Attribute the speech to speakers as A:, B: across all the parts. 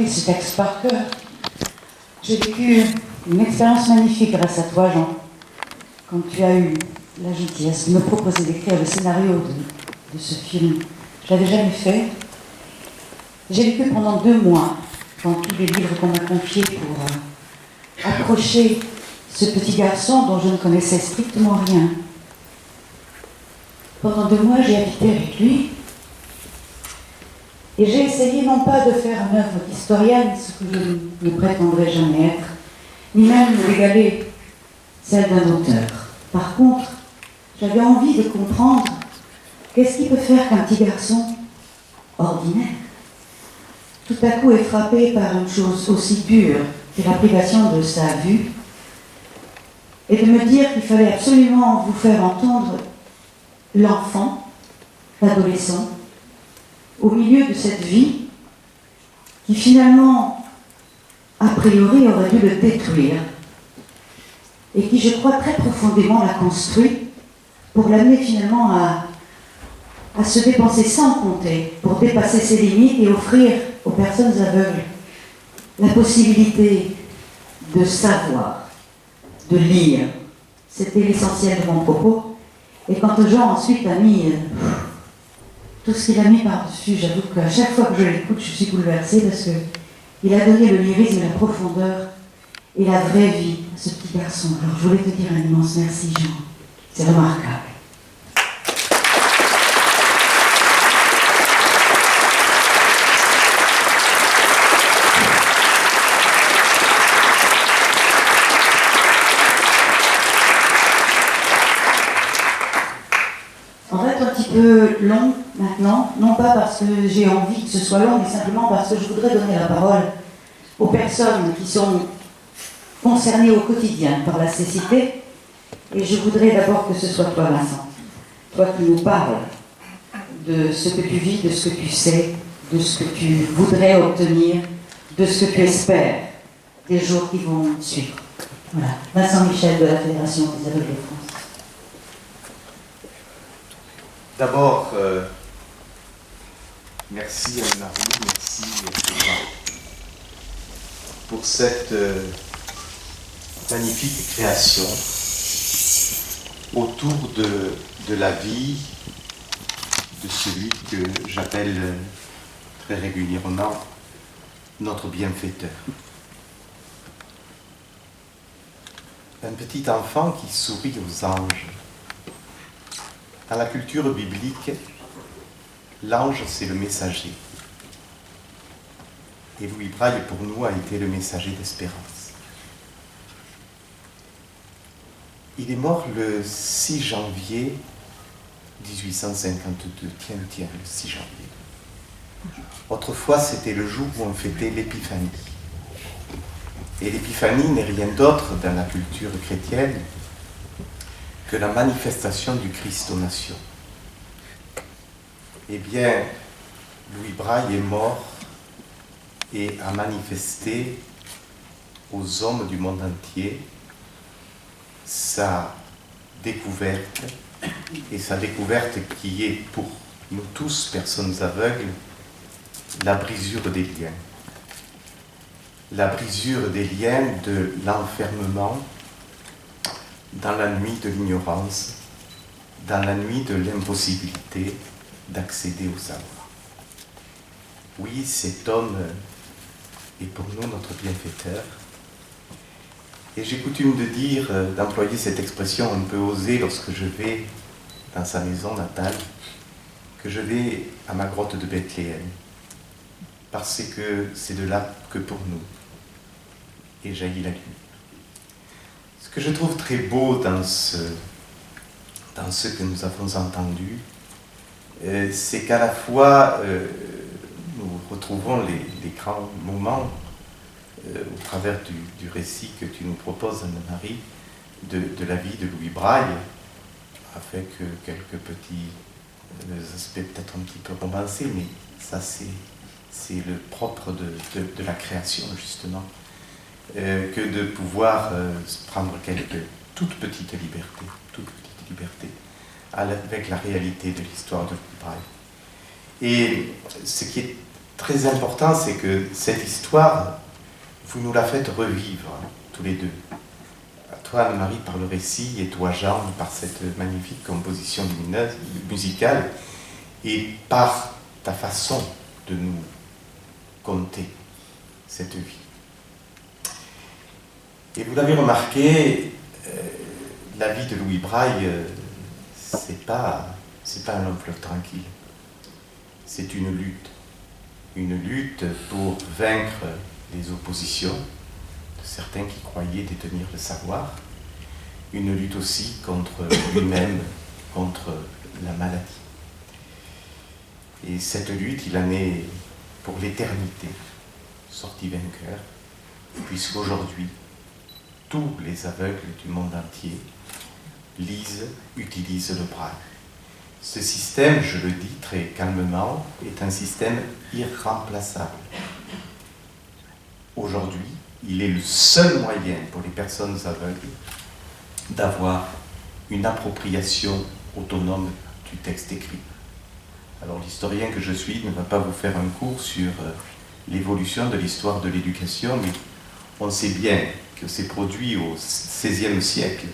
A: appris ce texte par cœur. J'ai vécu une expérience magnifique grâce à toi, Jean, quand tu as eu la gentillesse de me proposer d'écrire le scénario de ce film. Je l'avais jamais fait. J'ai vécu pendant 2 mois dans tous les livres qu'on m'a confiés pour approcher ce petit garçon dont je ne connaissais strictement rien. Pendant 2 mois, j'ai habité avec lui et j'ai essayé non pas de faire une œuvre historienne, ce que je ne prétendrai jamais être, ni même d'égaler celle d'un auteur. Par contre, j'avais envie de comprendre qu'est-ce qui peut faire qu'un petit garçon ordinaire, tout à coup est frappé par une chose aussi pure que la privation de sa vue, et de me dire qu'il fallait absolument vous faire entendre l'enfant, l'adolescent, au milieu de cette vie qui finalement, a priori, aurait dû le détruire et qui, je crois, très profondément l'a construit pour l'amener finalement à se dépenser sans compter, pour dépasser ses limites et offrir aux personnes aveugles la possibilité de savoir, de lire. C'était l'essentiel de mon propos. Et quand Jean ensuite a mis tout ce qu'il a mis par-dessus, j'avoue qu'à chaque fois que je l'écoute, je suis bouleversée parce qu'il a donné le lyrisme, la profondeur et la vraie vie à ce petit garçon. Alors je voulais te dire un immense merci, Jean. C'est remarquable. On va être un petit peu long maintenant, non pas parce que j'ai envie que ce soit long, mais simplement parce que je voudrais donner la parole aux personnes qui sont concernées au quotidien par la cécité. Et je voudrais d'abord que ce soit toi, Vincent, toi qui nous parles de ce que tu vis, de ce que tu sais, de ce que tu voudrais obtenir, de ce que tu espères des jours qui vont suivre. Voilà, Vincent Michel de la Fédération des aveugles de France.
B: D'abord, merci Anne-Marie, merci pour cette magnifique création autour de la vie de celui que j'appelle très régulièrement notre bienfaiteur. Un petit enfant qui sourit aux anges. Dans la culture biblique, l'ange, c'est le messager. Et Louis Braille, pour nous, a été le messager d'espérance. Il est mort le 6 janvier 1852. Tiens, le 6 janvier. Autrefois, c'était le jour où on fêtait l'Épiphanie. Et l'Épiphanie n'est rien d'autre dans la culture chrétienne que la manifestation du Christ aux nations. Eh bien, Louis Braille est mort et a manifesté aux hommes du monde entier sa découverte, et sa découverte qui est pour nous tous, personnes aveugles, la brisure des liens. La brisure des liens de l'enfermement dans la nuit de l'ignorance, dans la nuit de l'impossibilité d'accéder au savoir. Oui, cet homme est pour nous notre bienfaiteur. Et j'ai coutume de dire, d'employer cette expression un peu osée lorsque je vais dans sa maison natale, que je vais à ma grotte de Bethléem, parce que c'est de là que pour nous est jaillit la lumière. Ce que je trouve très beau dans ce que nous avons entendu, c'est qu'à la fois nous retrouvons les grands moments au travers du récit que tu nous proposes, Anne-Marie, de la vie de Louis Braille, avec quelques petits aspects peut-être un petit peu romancés, mais ça c'est le propre de la création, justement, que de pouvoir prendre quelques toutes petites libertés avec la réalité de l'histoire de Louis Braille. Et ce qui est très important, c'est que cette histoire, vous nous la faites revivre, tous les deux. Toi, Anne-Marie, par le récit, et toi, Jean, par cette magnifique composition lumineuse, musicale, et par ta façon de nous conter cette vie. Et vous l'avez remarqué, la vie de Louis Braille, c'est pas un long fleuve tranquille. C'est une lutte pour vaincre les oppositions de certains qui croyaient détenir le savoir, une lutte aussi contre lui-même, contre la maladie. Et cette lutte, il en est pour l'éternité sorti vainqueur, puisqu'aujourd'hui, tous les aveugles du monde entier utilisent le braille. Ce système, je le dis très calmement, est un système irremplaçable. Aujourd'hui, il est le seul moyen pour les personnes aveugles d'avoir une appropriation autonome du texte écrit. Alors l'historien que je suis ne va pas vous faire un cours sur l'évolution de l'histoire de l'éducation, mais on sait bien que c'est produit au XVIe siècle,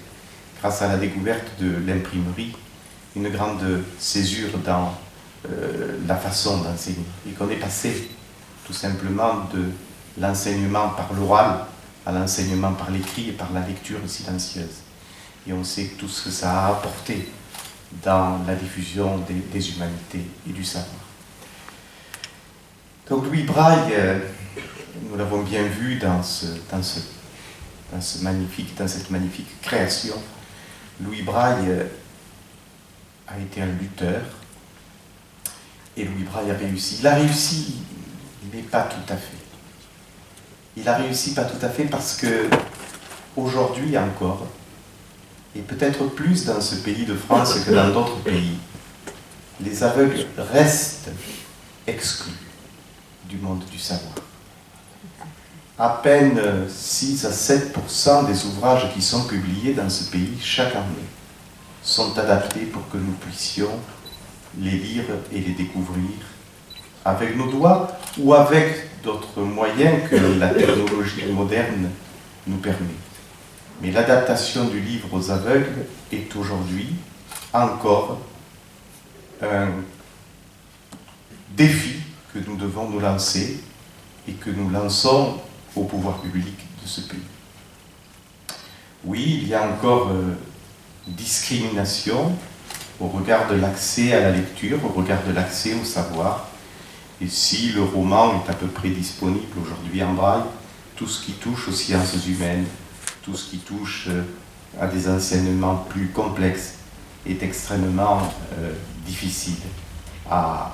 B: grâce à la découverte de l'imprimerie, une grande césure dans la façon d'enseigner, et qu'on est passé tout simplement de l'enseignement par l'oral à l'enseignement par l'écrit et par la lecture silencieuse. Et on sait tout ce que ça a apporté dans la diffusion des humanités et du savoir. Donc Louis Braille, nous l'avons bien vu dans cette magnifique création, Louis Braille a été un lutteur, et Louis Braille a réussi. Il a réussi, mais pas tout à fait. Il a réussi pas tout à fait parce que, aujourd'hui encore, et peut-être plus dans ce pays de France que dans d'autres pays, les aveugles restent exclus du monde du savoir. À peine 6 à 7% des ouvrages qui sont publiés dans ce pays chaque année sont adaptés pour que nous puissions les lire et les découvrir avec nos doigts ou avec d'autres moyens que la technologie moderne nous permet. Mais l'adaptation du livre aux aveugles est aujourd'hui encore un défi que nous devons nous lancer et que nous lançons au pouvoir public de ce pays. Oui, il y a encore discrimination au regard de l'accès à la lecture, au regard de l'accès au savoir. Et si le roman est à peu près disponible aujourd'hui en braille, tout ce qui touche aux sciences humaines, tout ce qui touche à des enseignements plus complexes est extrêmement difficile à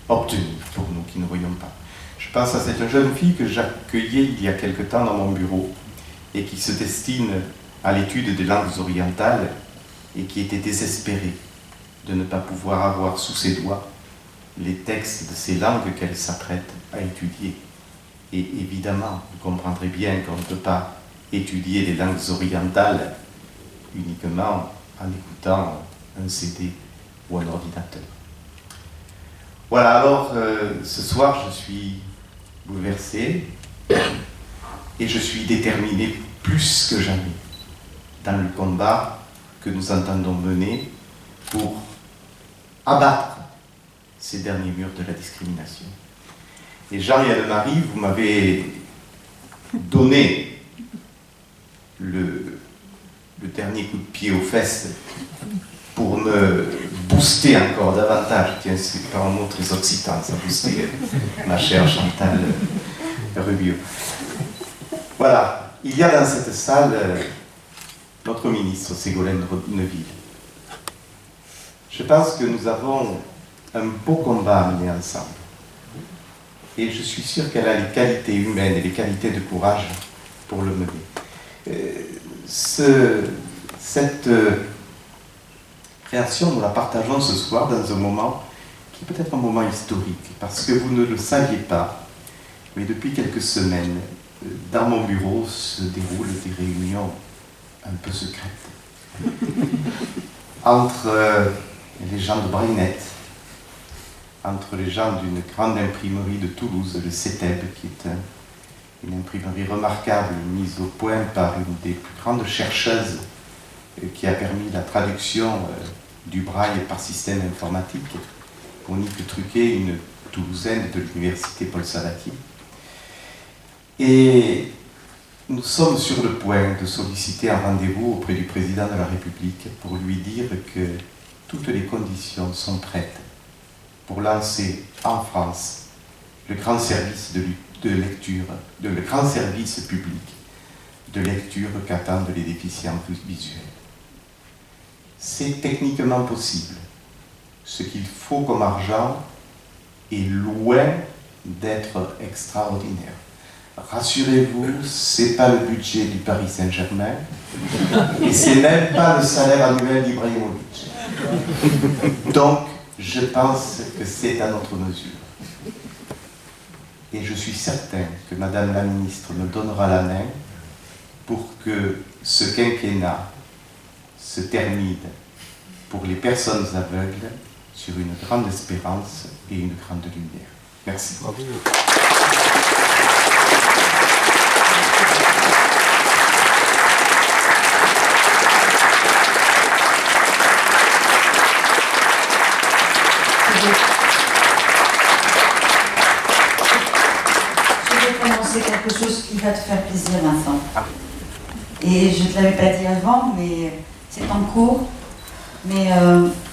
B: obtenir pour nous qui ne voyons pas. Je pense à cette jeune fille que j'accueillais il y a quelque temps dans mon bureau et qui se destine à l'étude des langues orientales et qui était désespérée de ne pas pouvoir avoir sous ses doigts les textes de ces langues qu'elle s'apprête à étudier. Et évidemment, vous comprendrez bien qu'on ne peut pas étudier les langues orientales uniquement en écoutant un CD ou un ordinateur. Voilà, alors ce soir je suis bouleversé et je suis déterminé plus que jamais dans le combat que nous entendons mener pour abattre ces derniers murs de la discrimination. Et Jean et Anne-Marie, vous m'avez donné le dernier coup de pied aux fesses pour me booster encore davantage. Tiens, c'est pas un mot très occitan, ça, booster, ma chère Chantal Rubio. Voilà, il y a dans cette salle notre ministre, Ségolène Neuville. Je pense que nous avons un beau combat à mener ensemble. Et je suis sûr qu'elle a les qualités humaines et les qualités de courage pour le mener. Cette création, nous la partageons ce soir dans un moment qui est peut-être un moment historique, parce que vous ne le saviez pas, mais depuis quelques semaines, dans mon bureau se déroulent des réunions un peu secrètes entre les gens de Braillenet, entre les gens d'une grande imprimerie de Toulouse, le CETEB, qui est une imprimerie remarquable mise au point par une des plus grandes chercheuses qui a permis la traduction du braille par système informatique, Monique Truquet, une Toulousaine de l'université Paul Sabatier. Et nous sommes sur le point de solliciter un rendez-vous auprès du président de la République pour lui dire que toutes les conditions sont prêtes pour lancer en France le grand service de lecture, le grand service public de lecture qu'attendent les déficients visuels. C'est techniquement possible. Ce qu'il faut comme argent est loin d'être extraordinaire. Rassurez-vous, ce n'est pas le budget du Paris Saint-Germain et ce n'est même pas le salaire annuel d'Ibrahimovic. Donc, je pense que c'est à notre mesure. Et je suis certain que Madame la Ministre me donnera la main pour que ce quinquennat se termine pour les personnes aveugles sur une grande espérance et une grande lumière. Merci. Bravo.
A: Quelque chose qui va te faire plaisir, Vincent. Et je ne te l'avais pas dit avant, mais c'est en cours. Mais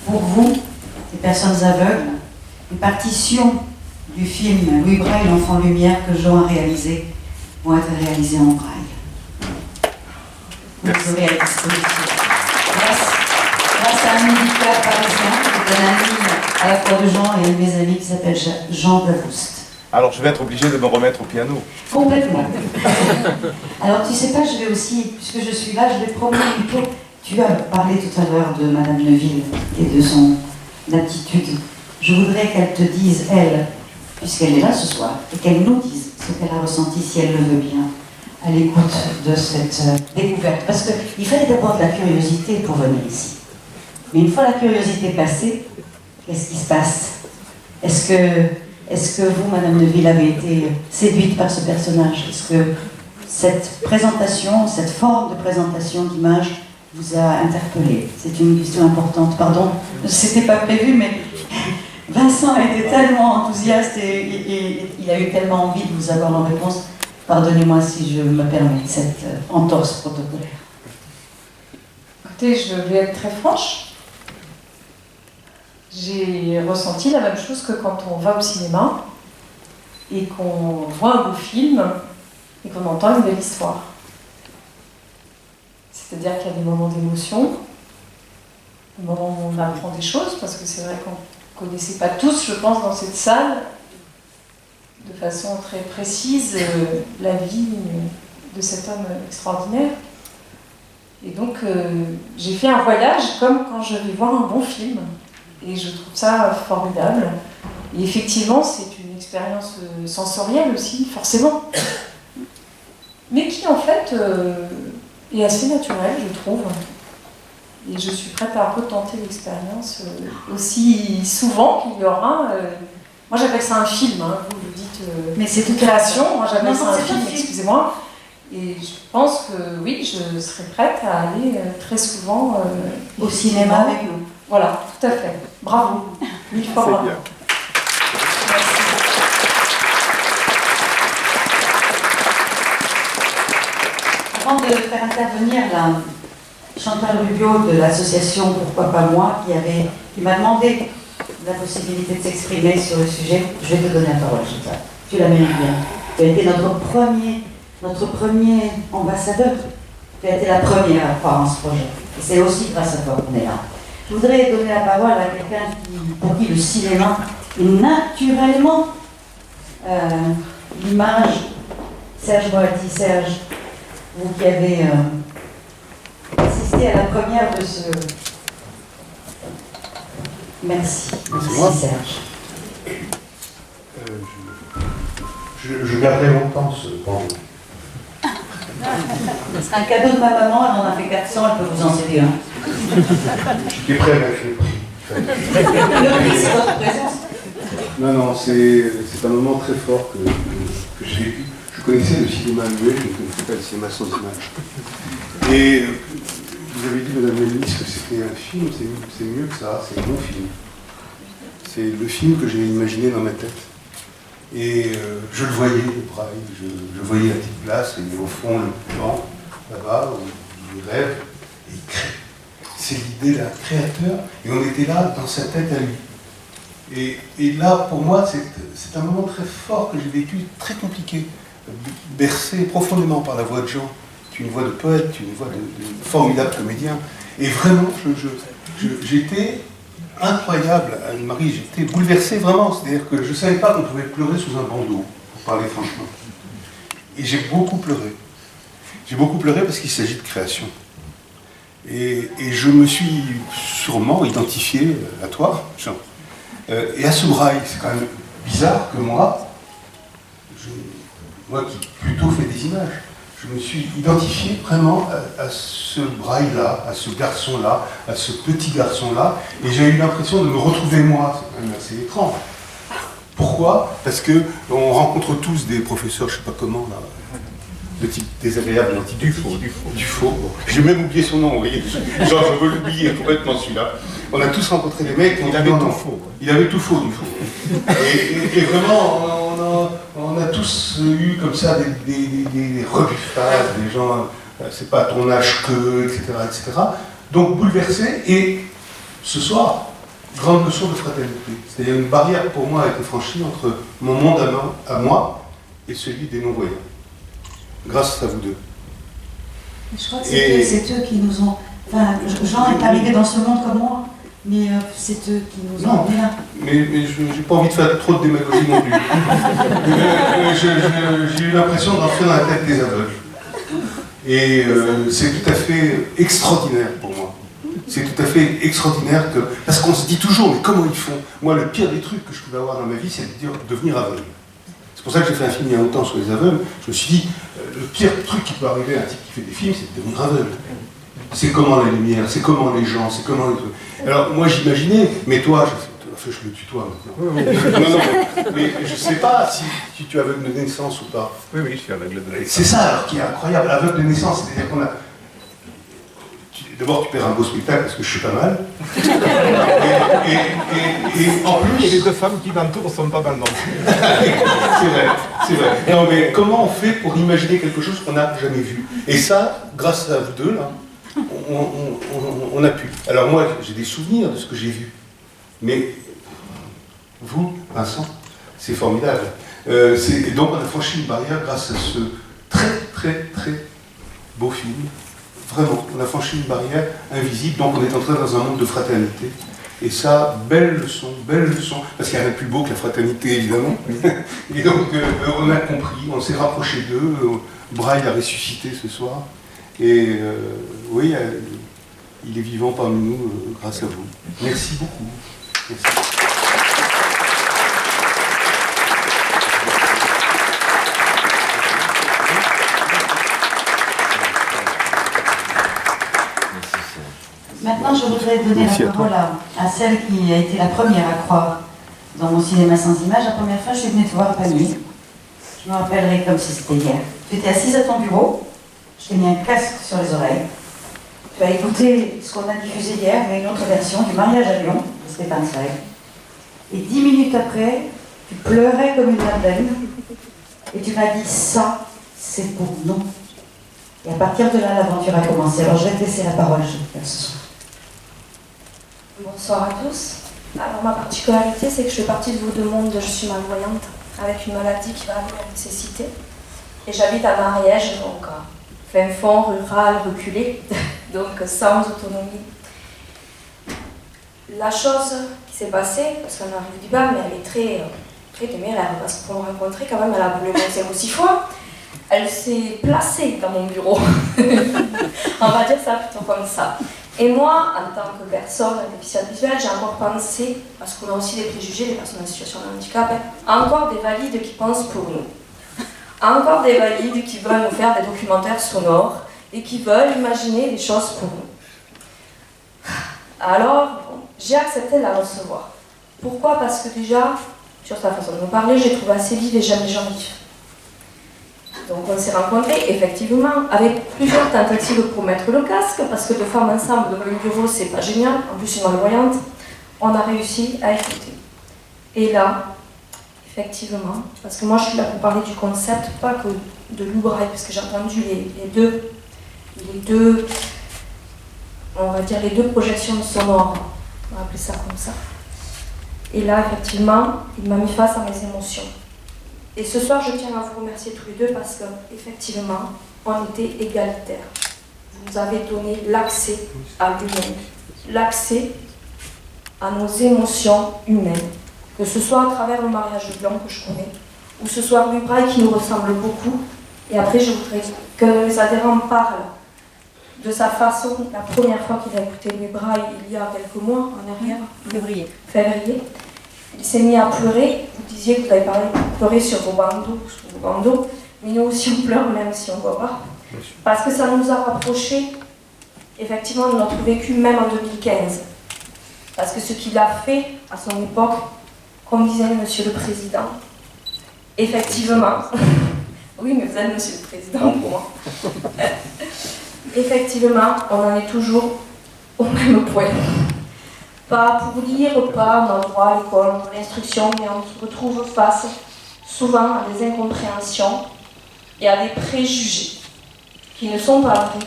A: pour vous, les personnes aveugles, les partitions du film Louis Braille, l'enfant lumière que Jean a réalisé, vont être réalisées en braille. Vous les aurez à disposition. Grâce à un éditeur parisien, qui est un ami à la fois de Jean et un de mes amis qui s'appelle Jean Davoust.
C: Alors je vais être obligé de me remettre au piano.
A: Complètement. Alors tu sais pas, je vais aussi, puisque je suis là, je vais promener un peu. Tu as parlé tout à l'heure de Madame Neuville et de son attitude. Je voudrais qu'elle te dise, elle, puisqu'elle est là ce soir, et qu'elle nous dise ce qu'elle a ressenti, si elle le veut bien, à l'écoute de cette découverte. Parce qu'il fallait d'abord de la curiosité pour venir ici. Mais une fois la curiosité passée, qu'est-ce qui se passe? Est-ce que vous, Madame Neuville, avez été séduite par ce personnage? Est-ce que cette présentation, cette forme de présentation d'image vous a interpellé? C'est une question importante. Pardon, c'était pas prévu, mais Vincent a été tellement enthousiaste et il a eu tellement envie de vous avoir en réponse. Pardonnez-moi si je me permets cette entorse protocolaire.
D: Écoutez, je vais être très franche. J'ai ressenti la même chose que quand on va au cinéma et qu'on voit un beau film et qu'on entend une belle histoire. C'est-à-dire qu'il y a des moments d'émotion, des moments où on apprend des choses, parce que c'est vrai qu'on ne connaissait pas tous, je pense, dans cette salle, de façon très précise, la vie de cet homme extraordinaire. Et donc, j'ai fait un voyage comme quand je vais voir un bon film. Et je trouve ça formidable. Et effectivement, c'est une expérience sensorielle aussi, forcément. Mais qui, en fait, est assez naturelle, je trouve. Et je suis prête à retenter l'expérience aussi souvent qu'il y aura. Moi, j'appelle ça un film, hein, vous dites
A: mais c'est toute
D: création. Moi, j'appelle ça un film,
A: film.
D: excusez-moi. Et je pense que oui, je serais prête à aller très souvent
A: au cinéma avec nous.
D: Voilà, tout à fait. Bravo. Mille fois bravo.
C: Bien.
D: Merci.
A: Avant de faire intervenir la Chantal Rubio de l'association Pourquoi pas moi, qui m'a demandé la possibilité de s'exprimer sur le sujet, je vais te donner la parole, Chantal. Tu la mérites bien. Tu as été notre premier ambassadeur. Tu as été la première à croire en ce projet. Et c'est aussi grâce à toi qu'on est là. Je voudrais donner la parole à quelqu'un pour qui le cinéma est naturellement l'image. Serge Boati. Serge, vous qui avez assisté à la première de ce... Merci. Merci Serge.
E: Je garderai longtemps ce bandeau.
A: Ce sera un cadeau de ma maman, elle en a fait 400, elle peut vous en céder un.
E: J'étais prêt avec le prix.
A: Le prix, c'est votre présence.
E: Non, c'est un moment très fort que j'ai vécu. Je connaissais le cinéma muet, je ne connaissais pas le cinéma sans image. Et vous avez dit, Madame la Ministre, que c'était un film, c'est mieux que ça, c'est un bon film. C'est le film que j'ai imaginé dans ma tête. Et je le voyais, le Braille, je voyais la petite place, et au fond, le plan, là-bas, où il rêve, et il crée. C'est l'idée d'un créateur, et on était là, dans sa tête à lui. Et là, pour moi, c'est un moment très fort que j'ai vécu, très compliqué, bercé profondément par la voix de Jean. Tu es une voix de poète, tu es une voix de formidable comédien. Et vraiment, j'étais incroyable, Anne-Marie, j'étais bouleversé vraiment. C'est-à-dire que je ne savais pas qu'on pouvait pleurer sous un bandeau, pour parler franchement. Et j'ai beaucoup pleuré. J'ai beaucoup pleuré parce qu'il s'agit de création. Et je me suis sûrement identifié à toi, Jean. Et à ce Braille, c'est quand même bizarre que moi qui plutôt fais des images, je me suis identifié vraiment à ce Braille-là, à ce garçon-là, à ce petit garçon-là, et j'ai eu l'impression de me retrouver moi. C'est quand même assez étrange. Pourquoi? Parce qu'on rencontre tous des professeurs, je ne sais pas comment, là, de type désagréable, du faux. J'ai même oublié son nom, vous voyez. Genre, je veux l'oublier complètement celui-là. On a tous rencontré des mecs qui ont dit non. Faux. Il avait tout faux, du faux. Et vraiment, on a tous eu comme ça des rebuffages, des gens, c'est pas à ton âge que, etc. Donc bouleversé, et ce soir, grande leçon de fraternité. C'est-à-dire une barrière pour moi a été franchie entre mon monde à moi et celui des non-voyants. Grâce à vous deux.
A: Je crois que c'est eux qui nous ont... Enfin, Jean est arrivé dans ce monde comme moi, mais c'est eux qui nous ont emmenés là.
E: Mais je n'ai pas envie de faire trop de démagogie non plus. J'ai eu l'impression d'entrer dans la tête des aveugles. Et c'est tout à fait extraordinaire pour moi. C'est tout à fait extraordinaire parce qu'on se dit toujours, mais comment ils font? Moi, le pire des trucs que je pouvais avoir dans ma vie, c'est de devenir aveugle. C'est pour ça que j'ai fait un film il y a longtemps sur les aveugles. Je me suis dit, le pire truc qui peut arriver à un type qui fait des films, c'est de devenir aveugle. C'est comment la lumière, c'est comment les gens, c'est comment les trucs. Alors moi j'imaginais, mais toi, je le tutoie maintenant. Non, mais je ne sais pas si tu es aveugle de naissance ou pas.
C: Oui, je suis aveugle de naissance.
E: C'est ça alors qui est incroyable, aveugle de naissance, c'est-à-dire qu'on a... D'abord, tu perds un beau spectacle parce que je suis pas mal. Et en plus...
C: Et les deux femmes qui m'entourent sont pas mal non plus.
E: C'est vrai. Non, mais comment on fait pour imaginer quelque chose qu'on n'a jamais vu? Et ça, grâce à vous deux, là, on a pu. Alors moi, j'ai des souvenirs de ce que j'ai vu. Mais vous, Vincent, c'est formidable. Et donc, on a franchi une barrière grâce à ce très beau film. Vraiment, on a franchi une barrière invisible, donc on est entré dans un monde de fraternité. Et ça, belle leçon, parce qu'il n'y a rien de plus beau que la fraternité, évidemment. Et donc, on a compris, on s'est rapproché d'eux, Braille a ressuscité ce soir. Et oui, il est vivant parmi nous grâce à vous. Merci beaucoup. Merci.
A: Maintenant, je voudrais donner la parole à celle qui a été la première à croire dans mon cinéma sans image. La première fois, je suis venue te voir à Pagny. Je me rappellerai comme si c'était hier. Tu étais assise à ton bureau, je t'ai mis un casque sur les oreilles. Tu as écouté ce qu'on a diffusé hier, mais une autre version du mariage à Lyon, de Stéphane Zweig. Et 10 minutes après, tu pleurais comme une madeleine. Et tu m'as dit, ça, c'est pour nous. Et à partir de là, l'aventure a commencé. Alors je vais te laisser la parole, ce soir.
F: Bonsoir à tous. Alors ma particularité, c'est que je fais partie de vos deux mondes. Je suis malvoyante, avec une maladie qui va me nécessiter. Et j'habite à Mariège, donc fin fond, rural, reculé, donc sans autonomie. La chose qui s'est passée, parce qu'on arrive du bas, mais elle est très téméraire, parce que pour me rencontrer, quand même, elle a voulu monter aux 6 fois. Elle s'est placée dans mon bureau. On va dire ça plutôt comme ça. Et moi, en tant que personne déficiente visuelle, j'ai encore pensé, parce qu'on a aussi des préjugés, les personnes en situation de handicap, encore des valides qui pensent pour nous. Encore des valides qui veulent nous faire des documentaires sonores et qui veulent imaginer des choses pour nous. Alors, bon, j'ai accepté de la recevoir. Pourquoi? Parce que déjà, sur sa façon de me parler, j'ai trouvé assez vive et j'aime les gens vifs. Donc on s'est rencontrés, effectivement, avec plusieurs tentatives pour mettre le casque, parce que deux femmes ensemble devant le bureau, c'est pas génial, en plus une malvoyante, on a réussi à écouter. Et là, effectivement, parce que moi je suis là pour parler du concept, pas que de Louis Braille, parce que j'ai entendu les deux, on va dire les deux projections sonores, on va appeler ça comme ça. Et là, effectivement, il m'a mis face à mes émotions. Et ce soir, je tiens à vous remercier tous les deux parce que, effectivement, on était égalitaires. Vous nous avez donné l'accès à l'humain, l'accès à nos émotions humaines, que ce soit à travers le mariage de blanc que je connais, ou ce soit Louis Braille qui nous ressemble beaucoup. Et après, je voudrais que les adhérents parlent de sa façon, la première fois qu'il a écouté Louis Braille, il y a quelques mois en arrière, février. Il s'est mis à pleurer. Vous disiez que vous avez pleuré sur vos bandeaux, mais nous aussi on pleure même si on ne voit pas. Parce que ça nous a rapprochés, effectivement, de notre vécu, même en 2015. Parce que ce qu'il a fait à son époque, comme disait Monsieur le Président, effectivement, oui, mais vous êtes Monsieur le Président pour moi. Effectivement, on en est toujours au même point. Pas pour lire, pas en endroit à l'école, pour l'instruction, mais on se retrouve face souvent à des incompréhensions et à des préjugés qui ne sont pas vrais.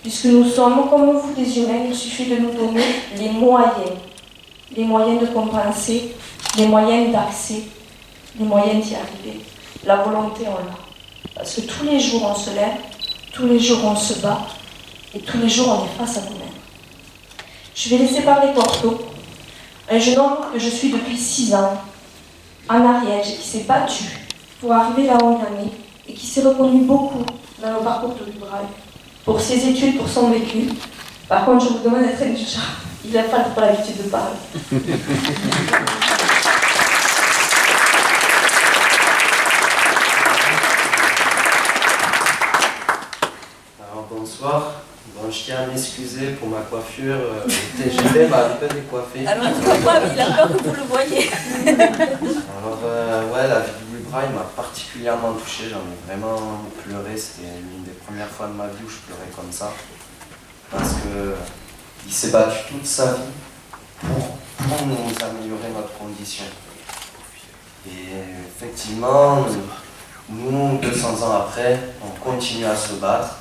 F: Puisque nous sommes comme vous les humains, il suffit de nous donner les moyens de compenser, les moyens d'accès, les moyens d'y arriver. La volonté, on l'a. Parce que tous les jours on se lève, tous les jours on se bat, et tous les jours on est face à nous-mêmes. Je vais laisser parler Porto, un jeune homme que je suis depuis 6 ans, en Ariège, et qui s'est battu pour arriver là où on en est, et qui s'est reconnu beaucoup dans le parcours de Louis Braille, pour ses études, pour son vécu. Par contre, je vous demande d'être indulgent. Il n'a pas l'habitude de parler.
G: Alors, bonsoir. Bon, je tiens à m'excuser pour ma coiffure. TGV m'a un peu décoiffé.
H: Alors, il a peur que vous le voyez.
G: Alors, ouais, la vie de Louis Braille m'a particulièrement touché. J'en ai vraiment pleuré. C'était l'une des premières fois de ma vie où je pleurais comme ça. Parce qu'il s'est battu toute sa vie pour nous améliorer notre condition. Et effectivement, nous, 200 ans après, on continue à se battre.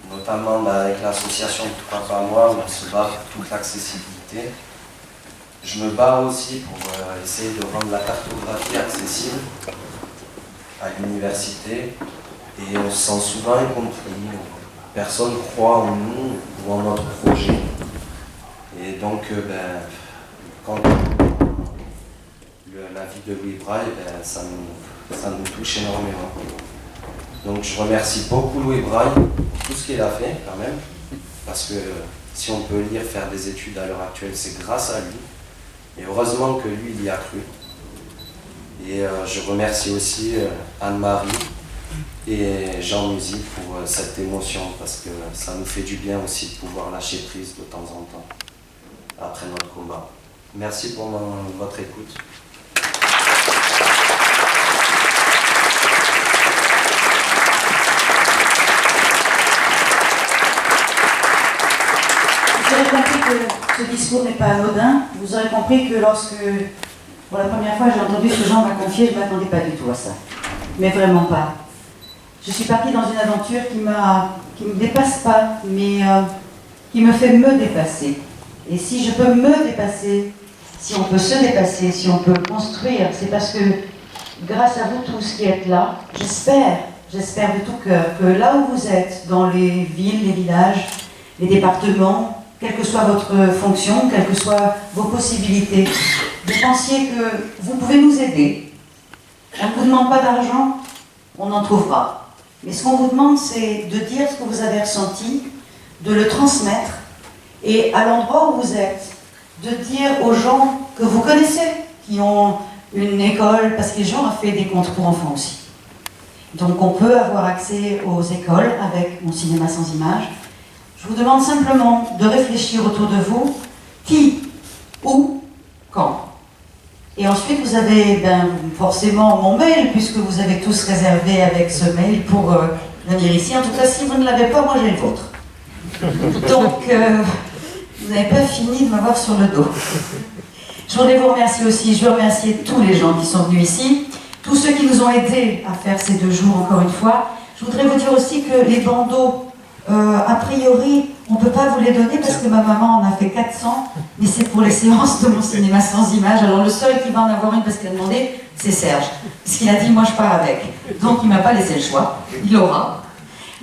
G: Notamment avec l'association Pourquoi pas moi, où on se bat pour toute l'accessibilité. Je me bats aussi pour essayer de rendre la cartographie accessible à l'université. Et on se sent souvent incompris. Personne ne croit en nous ou en notre projet. Et donc, quand la vie de Louis Braille, ça nous touche énormément. Donc je remercie beaucoup Louis Braille pour tout ce qu'il a fait quand même, parce que si on peut lire, faire des études à l'heure actuelle, c'est grâce à lui. Et heureusement que lui, il y a cru. Et je remercie aussi Anne-Marie et Jean Musy pour cette émotion, parce que ça nous fait du bien aussi de pouvoir lâcher prise de temps en temps, après notre combat. Merci pour votre écoute.
A: Vous aurez compris que ce discours n'est pas anodin. Vous aurez compris que lorsque, pour la première fois, j'ai entendu ce que Jean m'a confié, je ne m'attendais pas du tout à ça. Mais vraiment pas. Je suis partie dans une aventure qui me dépasse pas, mais qui me fait me dépasser. Et si je peux me dépasser, si on peut se dépasser, si on peut construire, c'est parce que, grâce à vous tous qui êtes là, j'espère de tout cœur que là où vous êtes, dans les villes, les villages, les départements, quelle que soit votre fonction, quelles que soient vos possibilités, vous pensiez que vous pouvez nous aider. On ne vous demande pas d'argent, on en trouvera. Mais ce qu'on vous demande, c'est de dire ce que vous avez ressenti, de le transmettre, et à l'endroit où vous êtes, de dire aux gens que vous connaissez, qui ont une école, parce que les gens ont fait des contes pour enfants aussi. Donc on peut avoir accès aux écoles avec Mon cinéma sans images. Je vous demande simplement de réfléchir autour de vous, qui, où, quand. Et ensuite, vous avez forcément mon mail, puisque vous avez tous réservé avec ce mail pour venir ici. En tout cas, si vous ne l'avez pas, moi j'ai le vôtre. Donc, vous n'avez pas fini de m'avoir sur le dos. Je voudrais vous remercier aussi, je veux remercier tous les gens qui sont venus ici, tous ceux qui nous ont aidés à faire ces 2 jours, encore une fois. Je voudrais vous dire aussi que les bandeaux, a priori, on ne peut pas vous les donner parce que ma maman en a fait 400, mais c'est pour les séances de mon cinéma sans images. Alors le seul qui va en avoir une parce qu'il a demandé, c'est Serge. Parce qu'il a dit, moi je pars avec. Donc il ne m'a pas laissé le choix, il l'aura.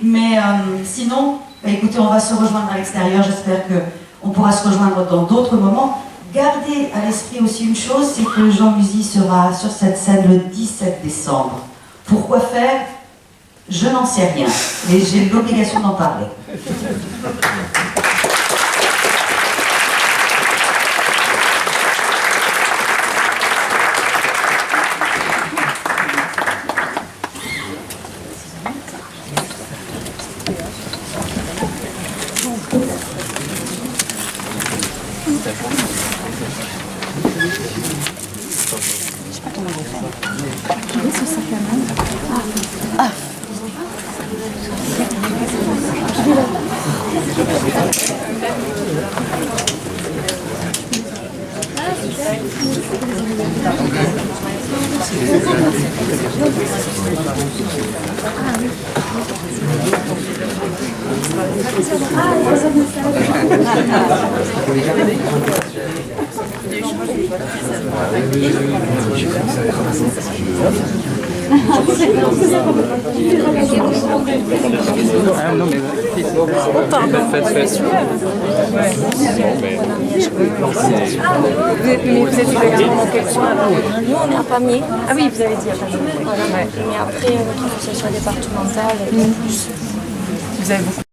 A: Mais sinon, écoutez, on va se rejoindre à l'extérieur, j'espère qu'on pourra se rejoindre dans d'autres moments. Gardez à l'esprit aussi une chose, c'est que Jean Musy sera sur cette scène le 17 décembre. Pourquoi faire ? Je n'en sais rien, mais j'ai l'obligation d'en parler.
H: Mais vous êtes exactement dans quel coin? Nous, on est à Pamiers. Ah oui, vous avez dit à Pamiers. Voilà, ouais. Mais après, notre association départementale, elle est plus. Vous avez beaucoup